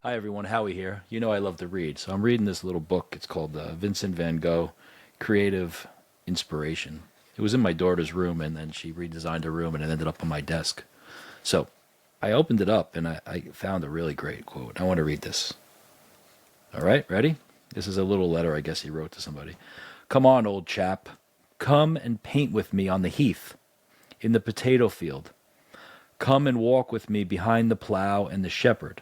Hi everyone, Howie here. You know I love to read, so I'm reading this little book. It's called Vincent van Gogh, Creative Inspiration. It was in my daughter's room, and then she redesigned her room, and it ended up on my desk. So I opened it up, and I found a really great quote. I want to read this. All right, ready? This is a little letter I guess he wrote to somebody. Come on, old chap. Come and paint with me on the heath, in the potato field. Come and walk with me behind the plow and the shepherd.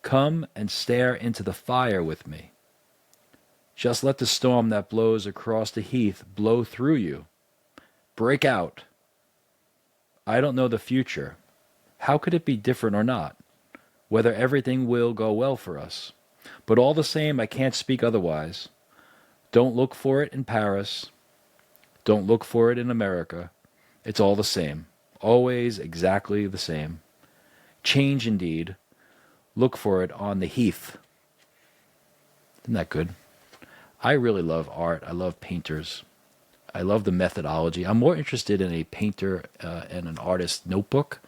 Come and stare into the fire with me. Just let the storm that blows across the heath blow through you. Break out. I don't know the future. How could it be different or not? Whether everything will go well for us. But all the same, I can't speak otherwise. Don't look for it in Paris. Don't look for it in America. It's all the same. Always exactly the same. Change indeed. Look for it on the heath. Isn't that good? I really love art. I love painters. I love the methodology. I'm more interested in a painter and an artist notebook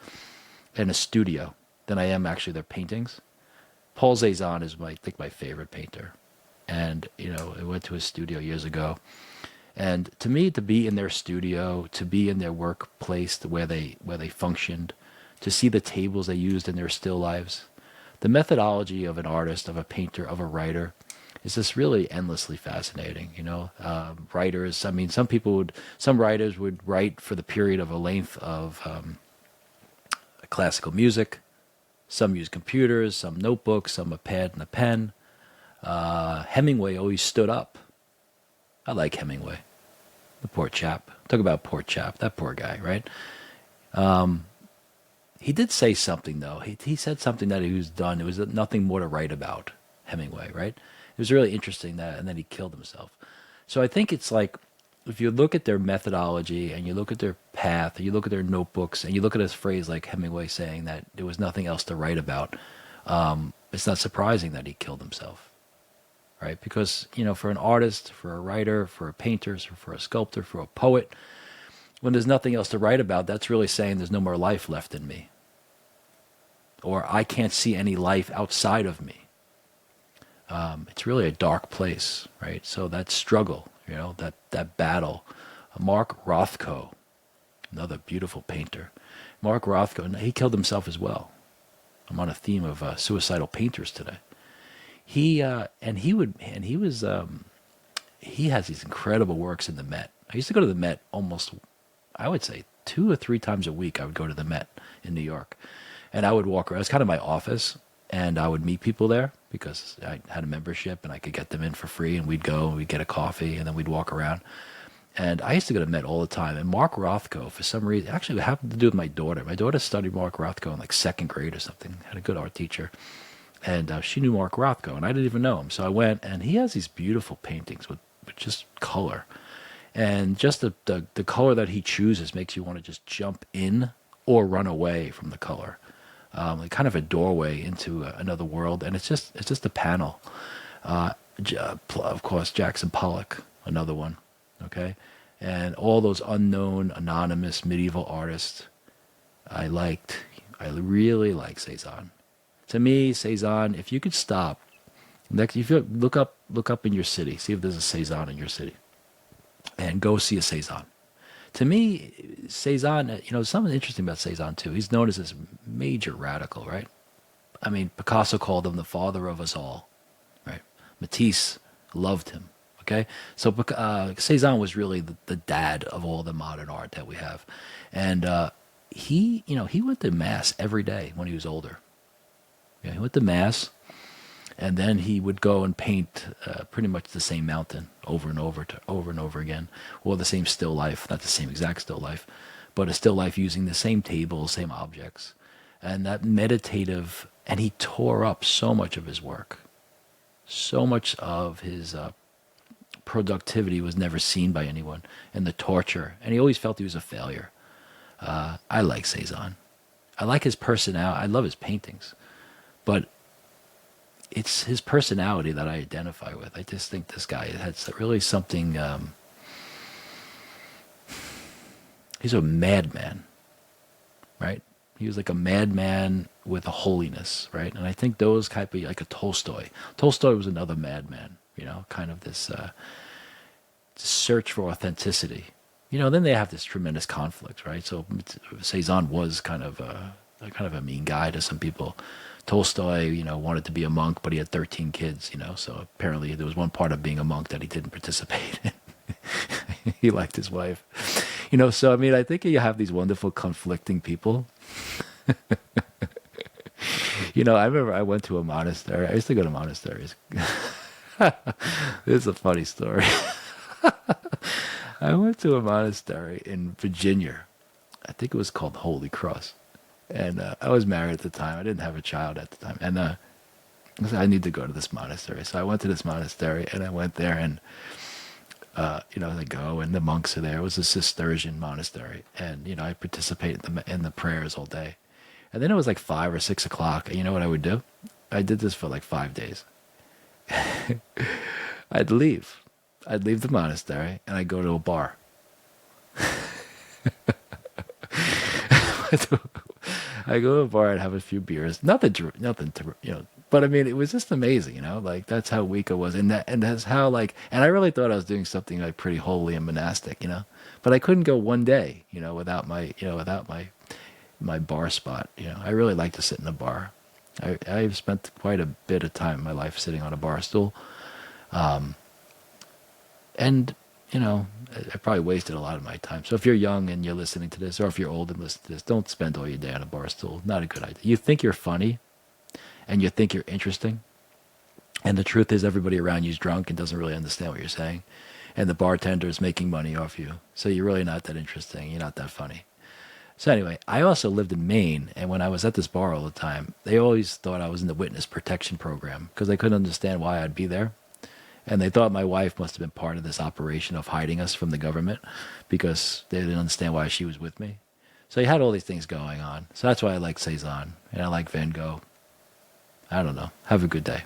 and a studio than I am actually their paintings. Paul Cézanne is I think my favorite painter. And, I went to his studio years ago. And to me, to be in their studio, to be in their workplace where they functioned, to see the tables they used in their still lives, the methodology of an artist, of a painter, of a writer, is just really endlessly fascinating. Writers. I mean, some writers would write for the period of a length of classical music. Some use computers, some notebooks, some a pad and a pen. Hemingway always stood up. I like Hemingway. The poor chap. Talk about poor chap. That poor guy, right? He did say something though. He said something that he was done. It was nothing more to write about. Hemingway, right? It was really interesting that, and then he killed himself. So I think it's like if you look at their methodology and you look at their path, and you look at their notebooks, and you look at this phrase like Hemingway saying that there was nothing else to write about, it's not surprising that he killed himself, right? Because for an artist, for a writer, for a painter, for a sculptor, for a poet, when there's nothing else to write about, that's really saying there's no more life left in me, or I can't see any life outside of me. It's really a dark place, right? So that struggle, that battle. Mark Rothko, another beautiful painter. Mark Rothko, he killed himself as well. I'm on a theme of suicidal painters today. He has these incredible works in the Met. I used to go to the Met almost, I would say, 2 or 3 times a week. I would go to the Met in New York, and I would walk around. It's kind of my office, and I would meet people there because I had a membership and I could get them in for free, and we'd go and we'd get a coffee and then we'd walk around. And I used to go to Met all the time. And Mark Rothko, for some reason, actually it happened to do with my daughter. My daughter studied Mark Rothko in like second grade or something. Had a good art teacher, and she knew Mark Rothko, and I didn't even know him. So I went, and he has these beautiful paintings with just color, and just the color that he chooses makes you want to just jump in or run away from the color. Like kind of a doorway into another world, and it's just a panel. Of course, Jackson Pollock, another one, okay, and all those unknown, anonymous medieval artists. I really like Cezanne. To me, Cezanne, if you could stop, if you look up in your city, see if there's a Cezanne in your city, and go see a Cezanne. To me, Cezanne, something interesting about Cezanne too. He's known as this major radical, right? I mean, Picasso called him the father of us all, right? Matisse loved him, okay? So Cezanne was really the dad of all the modern art that we have. And he went to mass every day when he was older. Yeah, he went to mass, and then he would go and paint pretty much the same mountain over and over again, or the same still life, not the same exact still life, but a still life using the same tables, same objects, and that meditative. And he tore up so much of his work, so much of his productivity was never seen by anyone, and the torture, and he always felt he was a failure. I like Cezanne. I like his personality. I love his paintings, but it's his personality that I identify with. I just think this guy has really something. He's a madman, right? He was like a madman with a holiness, right? And I think those type of, like a Tolstoy. Tolstoy was another madman, kind of this search for authenticity. Then they have this tremendous conflict, right? So Cezanne was kind of a mean guy to some people. Tolstoy, wanted to be a monk, but he had 13 kids, so apparently there was one part of being a monk that he didn't participate in. He liked his wife. So I mean, I think you have these wonderful conflicting people. I remember I went to a monastery. I used to go to monasteries. This is a funny story. I went to a monastery in Virginia. I think it was called Holy Cross. And I was married at the time. I didn't have a child at the time. And I said, I need to go to this monastery. So I went to this monastery, and I went there, and they go, and the monks are there. It was a Cistercian monastery. And, I participated in the prayers all day. And then it was like 5 or 6 o'clock. And you know what I would do? I did this for like 5 days. I'd leave. I'd leave the monastery, and I'd go to a bar. I go to a bar and have a few beers. Nothing to, but I mean, it was just amazing, like that's how weak I was. And that's how and I really thought I was doing something like pretty holy and monastic, but I couldn't go one day, without my bar spot. I really like to sit in a bar. I've spent quite a bit of time in my life sitting on a bar stool. And, I probably wasted a lot of my time. So if you're young and you're listening to this, or if you're old and listening to this, don't spend all your day on a bar stool. Not a good idea. You think you're funny, and you think you're interesting, and the truth is everybody around you is drunk and doesn't really understand what you're saying, and the bartender is making money off you. So you're really not that interesting. You're not that funny. So anyway, I also lived in Maine, and when I was at this bar all the time, they always thought I was in the witness protection program because they couldn't understand why I'd be there. And they thought my wife must have been part of this operation of hiding us from the government because they didn't understand why she was with me. So you had all these things going on. So that's why I like Cezanne and I like Van Gogh. I don't know. Have a good day.